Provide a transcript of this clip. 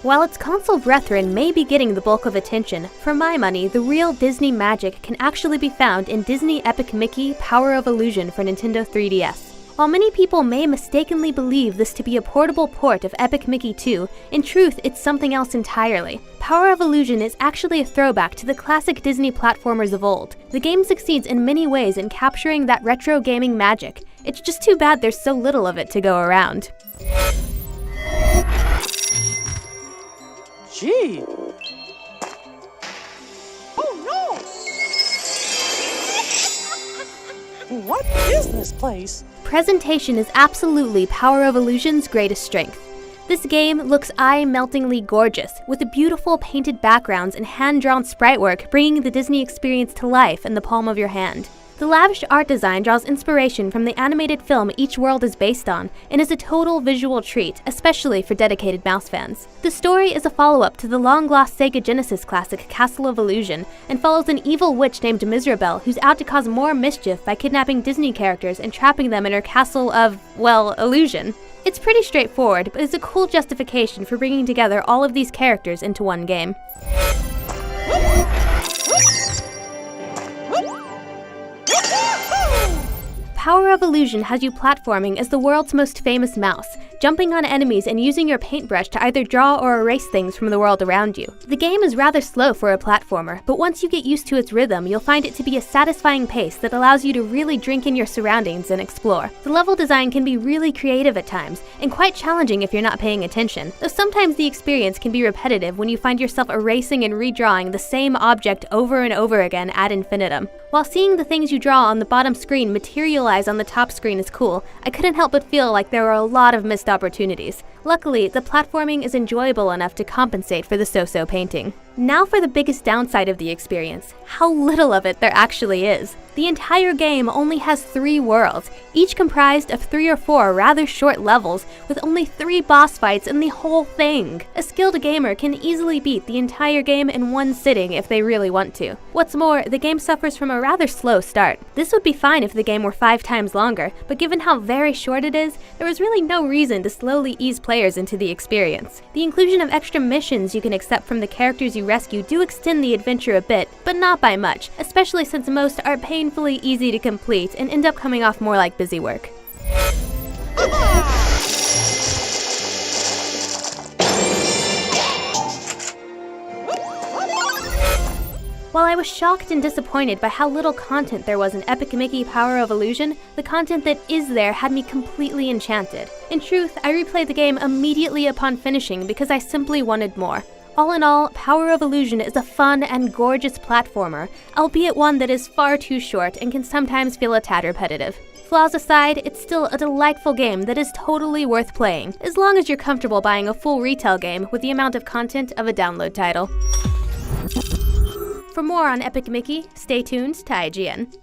While its console brethren may be getting the bulk of attention, for my money, the real Disney magic can actually be found in Disney Epic Mickey Power of Illusion for Nintendo 3DS. While many people may mistakenly believe this to be a portable port of Epic Mickey 2, in truth it's something else entirely. Power of Illusion is actually a throwback to the classic Disney platformers of old. The game succeeds in many ways in capturing that retro gaming magic. It's just too bad there's so little of it to go around. Gee! Oh no! What is this place? Presentation is absolutely Power of Illusion's greatest strength. This game looks eye-meltingly gorgeous, with beautiful painted backgrounds and hand-drawn sprite work bringing the Disney experience to life in the palm of your hand. The lavish art design draws inspiration from the animated film each world is based on, and is a total visual treat, especially for dedicated mouse fans. The story is a follow-up to the long-lost Sega Genesis classic Castle of Illusion, and follows an evil witch named Mizrabel who's out to cause more mischief by kidnapping Disney characters and trapping them in her castle of, well, illusion. It's pretty straightforward, but is a cool justification for bringing together all of these characters into one game. Power of Illusion has you platforming as the world's most famous mouse, jumping on enemies and using your paintbrush to either draw or erase things from the world around you. The game is rather slow for a platformer, but once you get used to its rhythm, you'll find it to be a satisfying pace that allows you to really drink in your surroundings and explore. The level design can be really creative at times, and quite challenging if you're not paying attention, though sometimes the experience can be repetitive when you find yourself erasing and redrawing the same object over and over again ad infinitum. While seeing the things you draw on the bottom screen materialize on the top screen is cool, I couldn't help but feel like there were a lot of missed opportunities. Luckily, the platforming is enjoyable enough to compensate for the so-so painting. Now for the biggest downside of the experience, how little of it there actually is. The entire game only has 3 worlds, each comprised of 3 or 4 rather short levels, with only 3 boss fights in the whole thing. A skilled gamer can easily beat the entire game in one sitting if they really want to. What's more, the game suffers from a rather slow start. This would be fine if the game were 5 times longer, but given how very short it is, there was really no reason to slowly ease players into the experience. The inclusion of extra missions you can accept from the characters you rescue do extend the adventure a bit, but not by much, especially since most are painfully easy to complete and end up coming off more like busy work. While I was shocked and disappointed by how little content there was in Epic Mickey Power of Illusion, the content that is there had me completely enchanted. In truth, I replayed the game immediately upon finishing because I simply wanted more. All in all, Power of Illusion is a fun and gorgeous platformer, albeit one that is far too short and can sometimes feel a tad repetitive. Flaws aside, it's still a delightful game that is totally worth playing, as long as you're comfortable buying a full retail game with the amount of content of a download title. For more on Epic Mickey, stay tuned to IGN.